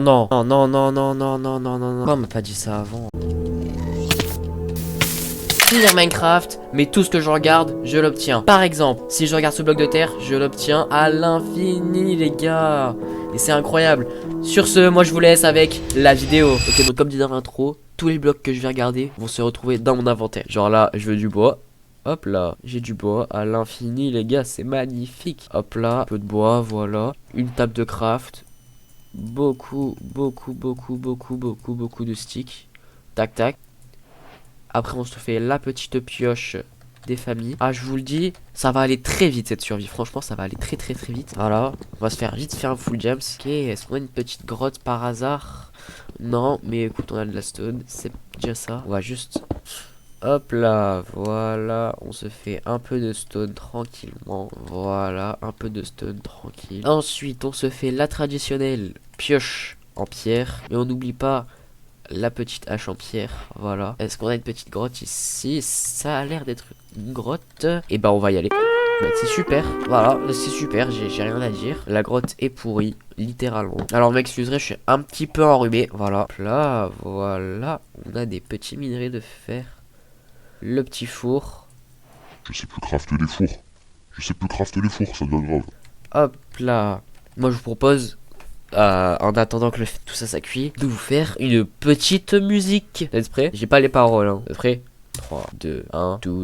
Non, non, non, non, non, non, non, non, non, non. Pourquoi on m'a pas dit ça avant? Finir Minecraft, mais tout ce que je regarde, je l'obtiens. Par exemple, si je regarde ce bloc de terre, je l'obtiens à l'infini, les gars. Et c'est incroyable. Sur ce, moi je vous laisse avec la vidéo. Ok, donc comme dit dans l'intro, tous les blocs que je vais regarder vont se retrouver dans mon inventaire. Genre là, je veux du bois. Hop là, j'ai du bois à l'infini, les gars, c'est magnifique. Hop là, un peu de bois, voilà. Une table de craft. Beaucoup de sticks. Tac, tac. Après, on se fait la petite pioche des familles. Ah, je vous le dis, ça va aller très vite cette survie. Franchement, ça va aller très vite. Voilà, on va se faire vite faire un full gems. Ok, est-ce qu'on a une petite grotte par hasard? Non, mais écoute, on a de la stone. C'est déjà ça. On va juste... Hop là, voilà, on se fait un peu de stone tranquillement. Voilà, un peu de stone tranquille. Ensuite, on se fait la traditionnelle pioche en pierre. Mais on n'oublie pas la petite hache en pierre, voilà. Est-ce qu'on a une petite grotte ici? Ça a l'air d'être une grotte. Et bah on va y aller. Bah, c'est super, voilà, c'est super, j'ai rien à dire. La grotte est pourrie, littéralement. Alors m'excuserez, je suis un petit peu enrhumé, voilà. Là, voilà, on a des petits minerais de fer. Le petit four. Je sais plus crafter les fours. Je sais plus crafter les fours, ça devient grave. Hop là. Moi je vous propose en attendant que tout ça ça cuit, de vous faire une petite musique. Vous êtes prêts? J'ai pas les paroles, hein. Vous êtes prêts? 3, 2, 1. Tout.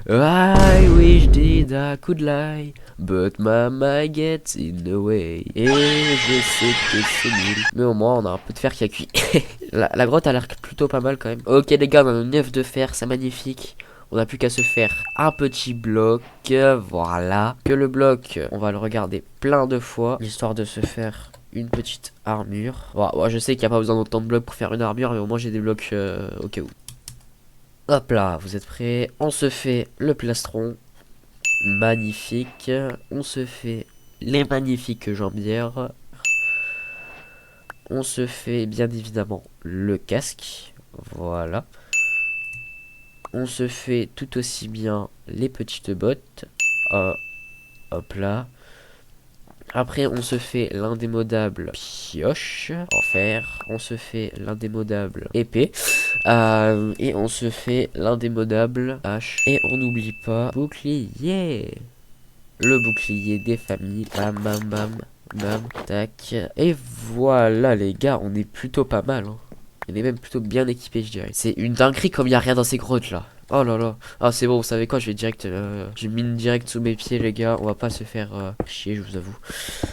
I wish that I could lie, but mama gets in the way. Et je sais que c'est nul, mais au moins on a un peu de fer qui a cuit. la grotte a l'air plutôt pas mal quand même. Ok les gars, on a un œuf de fer, c'est magnifique. On n'a plus qu'à se faire un petit bloc, voilà. Que le bloc, on va le regarder plein de fois, histoire de se faire une petite armure. Bon, je sais qu'il n'y a pas besoin d'autant de blocs pour faire une armure, mais au moins j'ai des blocs au cas où. Hop là, vous êtes prêts? On se fait le plastron, magnifique. On se fait les magnifiques jambières. On se fait bien évidemment le casque, voilà. On se fait tout aussi bien les petites bottes. Hop là. Après, on se fait l'indémodable pioche en fer. On se fait l'indémodable épée. Et on se fait l'indémodable hache. Et on n'oublie pas bouclier. Le bouclier des familles. Bam, bam, bam, bam, tac. Et voilà, les gars, on est plutôt pas mal, hein. On est même plutôt bien équipé, je dirais. C'est une dinguerie comme il n'y a rien dans ces grottes là. Oh là là. Ah c'est bon, vous savez quoi, je vais direct... je mine direct sous mes pieds les gars. On va pas se faire chier, je vous avoue.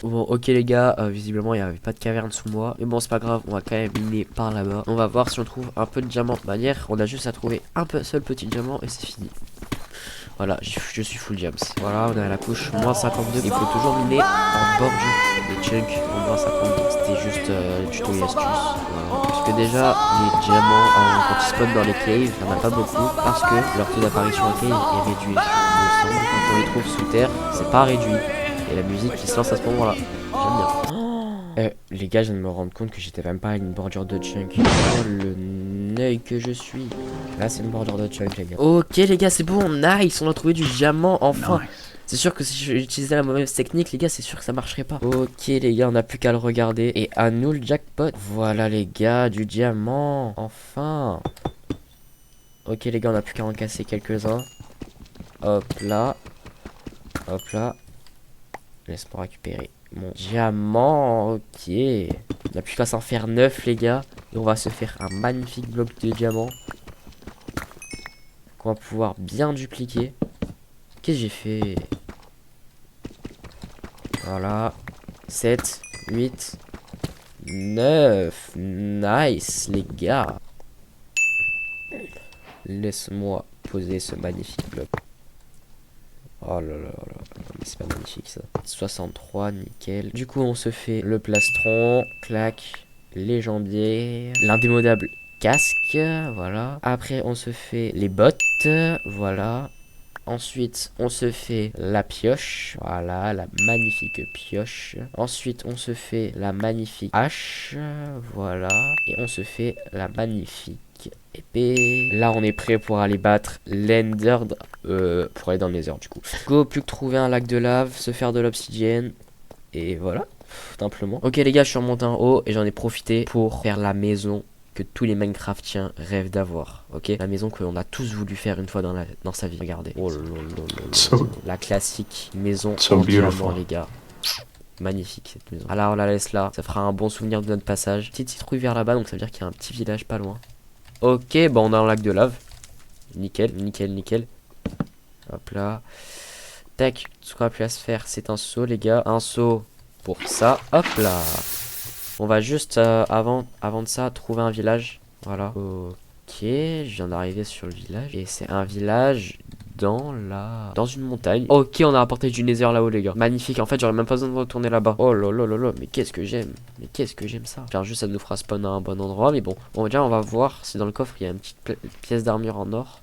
Bon ok les gars, visiblement il n'y avait pas de caverne sous moi. Mais bon c'est pas grave, on va quand même miner par là-bas. On va voir si on trouve un peu de diamants. De manière, on a juste à trouver un seul petit diamant et c'est fini. Voilà, je suis full gems. Voilà, on est à la couche moins 52. Il faut toujours miner en bordure des chunks en moins 52. C'était juste le tuto et astuce. Voilà. Parce que déjà, les diamants, quand ils spawnent dans les caves, il n'y en a pas beaucoup. Parce que leur taux d'apparition en cave est réduit. Il me semble. Quand on les trouve sous terre, c'est pas réduit. Et la musique qui se lance à ce moment-là. J'aime bien. Les gars, je viens de me rendre compte que j'étais même pas à une bordure de chunk. Oh, le œil que je suis. Là, c'est une bordure de chunk, les gars. Ok, les gars, c'est bon. Nice, on a trouvé du diamant, enfin. C'est sûr que si j'utilisais la mauvaise technique, les gars, c'est sûr que ça marcherait pas. Ok, les gars, on n'a plus qu'à le regarder. Et à nous le jackpot. Voilà, les gars, du diamant. Enfin. Ok, les gars, on n'a plus qu'à en casser quelques-uns. Hop là. Hop là. Laisse-moi récupérer mon diamant. Ok. On n'a plus qu'à s'en faire 9 les gars. Et on va se faire un magnifique bloc de diamant qu'on va pouvoir bien dupliquer. Qu'est-ce que j'ai fait? Voilà. 7, 8, 9. Nice les gars. Laisse-moi poser ce magnifique bloc. Oh là là là, mais c'est pas magnifique ça. 63, nickel. Du coup, on se fait le plastron, clac, les jambiers, l'indémodable casque, voilà. Après, on se fait les bottes, voilà. Ensuite, on se fait la pioche, voilà, la magnifique pioche. Ensuite, on se fait la magnifique hache, voilà. Et on se fait la magnifique épée. Là, on est prêt pour aller battre l'Ender, pour aller dans le Nether du coup. Go, plus que trouver un lac de lave, se faire de l'obsidienne. Et voilà. simplement. Ok les gars, je suis remonté en haut et j'en ai profité pour faire la maison que tous les Minecraftiens rêvent d'avoir. Ok, la maison que l'on a tous voulu faire une fois dans sa vie. Regardez. Oh là là là là là. La classique maison en diamant les gars. Magnifique cette maison. Alors on la laisse là, ça fera un bon souvenir de notre passage. Petite citrouille vers là-bas, donc ça veut dire qu'il y a un petit village pas loin. Ok, bon on a un lac de lave. Nickel, nickel, nickel. Hop là. Tac, ce qu'on a plus à se faire, c'est un saut les gars. Un saut pour ça. Hop là. On va juste, avant de ça, trouver un village. Voilà. Ok, je viens d'arriver sur le village. Et c'est un village dans une montagne. Ok, on a apporté du nether là-haut les gars. Magnifique, en fait j'aurais même pas besoin de retourner là-bas. Oh là là là là, mais qu'est-ce que j'aime. Mais qu'est-ce que j'aime ça. Genre juste ça nous fera spawn à un bon endroit. Mais bon, déjà on va voir si dans le coffre il y a une petite pièce d'armure en or.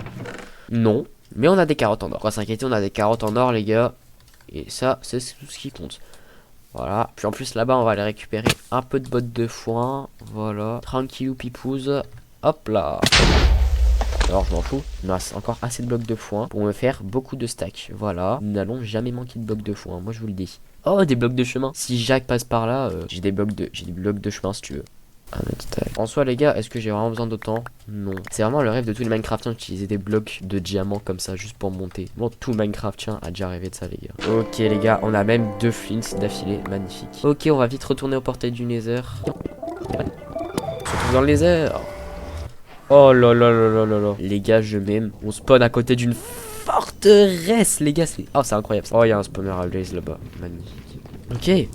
Non, mais on a des carottes en or. Pas s'inquiéter, on a des carottes en or les gars. Et ça, c'est tout ce qui compte. Voilà, puis en plus là-bas on va aller récupérer un peu de bottes de foin. Voilà, tranquillou pipouze. Hop là. Alors je m'en fous, il me reste encore assez de blocs de foin pour me faire beaucoup de stacks. Voilà, nous n'allons jamais manquer de blocs de foin, moi je vous le dis. Oh, des blocs de chemin. Si Jacques passe par là, j'ai des blocs de chemin si tu veux. En soi les gars, est-ce que j'ai vraiment besoin d'autant? Non. C'est vraiment le rêve de tous les Minecraftiens d'utiliser des blocs de diamants comme ça juste pour monter. Bon, tout Minecraftien a déjà rêvé de ça les gars. Ok les gars, on a même 2 flints d'affilée, magnifique. Ok, on va vite retourner au portail du Nether. On se retrouve dans le Nether. Oh là là là là là là. Les gars, je m'aime. On spawn à côté d'une forteresse les gars, c'est... Oh, c'est incroyable ça. Oh, il y a un spawner à blaze là-bas, magnifique. Ok.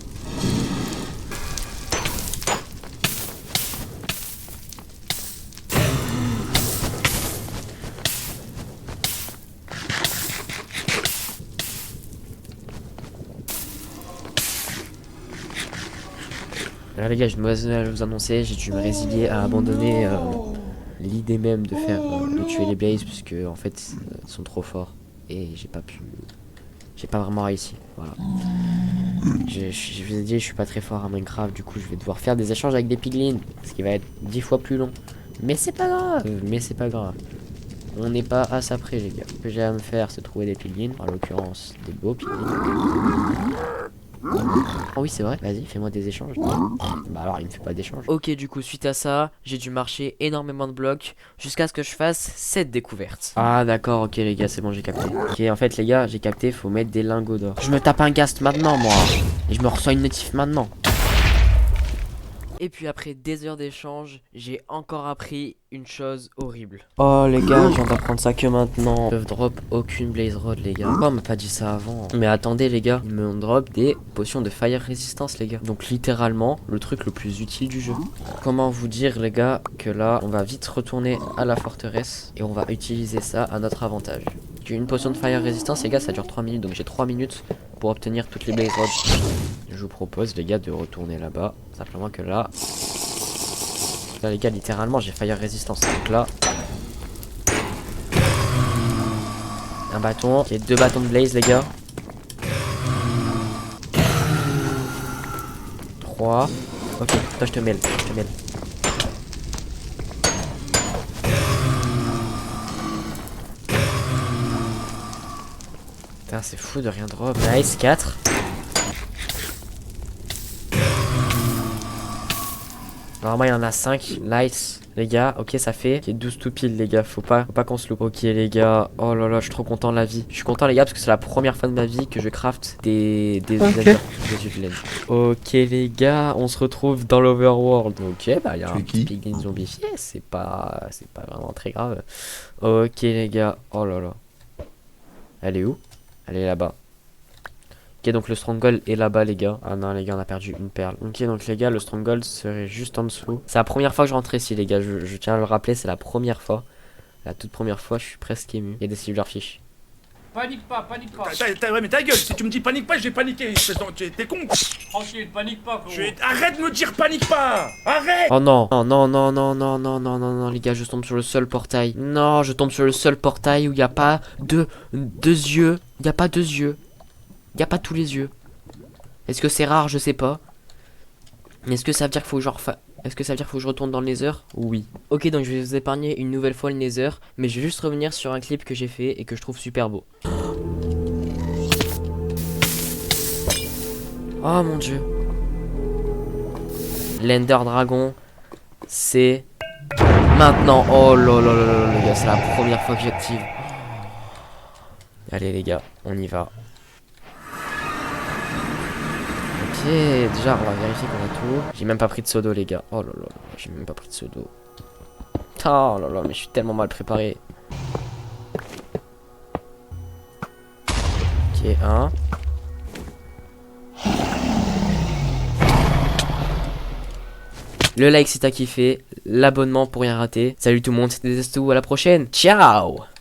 Alors les gars, j'ai une mauvaise nouvelle à vous annoncer, j'ai dû me résilier à abandonner l'idée même de faire de tuer les blazes puisque en fait ils sont trop forts et j'ai pas vraiment réussi. Voilà. Je vous ai dit, je suis pas très fort à Minecraft, du coup je vais devoir faire des échanges avec des piglins, ce qui va être 10 fois plus long. Mais c'est pas grave. On n'est pas à ça près les gars. Ce que j'ai à me faire c'est trouver des piglins, en l'occurrence des beaux piglins. Oh oui c'est vrai, vas-y fais-moi des échanges. Bah alors il me fait pas d'échange. Ok, du coup suite à ça j'ai dû marcher énormément de blocs jusqu'à ce que je fasse cette découverte. Ah d'accord, ok les gars, c'est bon, j'ai capté. Ok, en fait les gars, j'ai capté, faut mettre des lingots d'or. Je me tape un ghast maintenant moi. Et je me reçois une notif maintenant. Et puis après des heures d'échange, j'ai encore appris une chose horrible. Oh les gars, je viens d'apprendre ça que maintenant. Ils peuvent drop aucune blaze rod les gars. Pourquoi on m'a pas dit ça avant? Mais attendez les gars, ils me drop des potions de fire resistance les gars. Donc littéralement le truc le plus utile du jeu. Comment vous dire les gars que là on va vite retourner à la forteresse et on va utiliser ça à notre avantage. J'ai une potion de fire resistance les gars, ça dure 3 minutes, donc j'ai 3 minutes pour obtenir toutes les blaze rods. Je vous propose les gars de retourner là-bas. Simplement que là les gars, littéralement j'ai fire résistance. Donc là un bâton, ok, 2 bâtons de blaze les gars. 3. Ok, toi je te mêle, Putain, c'est fou de rien drop. Nice, 4. Normalement il y en a 5, nice les gars, ok ça fait 12 tout pile les gars, faut pas qu'on se loupe. Ok les gars, oh là là, je suis trop content de la vie. Je suis content les gars parce que c'est la première fois de ma vie que je craft des yeux de laine. Ok les gars, on se retrouve dans l'overworld. Ok, bah il y a un petit piglin zombifié, c'est pas vraiment très grave. Ok les gars, oh là là. Elle est où? Elle est là-bas. Ok, donc le stronghold est là-bas les gars. Ah non les gars, on a perdu une perle. Ok, donc les gars, le stronghold serait juste en dessous. C'est la première fois que je rentre ici les gars, je tiens à le rappeler, c'est la première fois. La toute première fois, je suis presque ému. Il y a des silverfish. Panique pas. Ouais, mais ta gueule, si tu me dis panique pas, je vais paniquer. T'es con. Tranquille, panique pas, frérot. Arrête de me dire panique pas. Arrête. Oh non. Non, les gars, je tombe sur le seul portail. Non, je tombe sur le seul portail où il n'y a pas deux yeux. Il n'y a pas 2 yeux. Il n'y a pas tous les yeux. Est-ce que c'est rare? Je sais pas. Mais est-ce que ça veut dire qu'il faut que je retourne dans le Nether? Oui. Ok, donc je vais vous épargner une nouvelle fois le Nether, mais je vais juste revenir sur un clip que j'ai fait et que je trouve super beau. Oh mon dieu. l'Ender Dragon, c'est maintenant. Oh là là là là, les gars, c'est la première fois que j'active. Allez les gars, on y va. Ok, déjà on va vérifier qu'on a tout. J'ai même pas pris de pseudo les gars. Oh là là, j'ai même pas pris de pseudo. Oh là là, mais je suis tellement mal préparé. Ok, un. Le like si t'as kiffé, l'abonnement pour rien rater. Salut tout le monde, c'était Destou, à la prochaine. Ciao.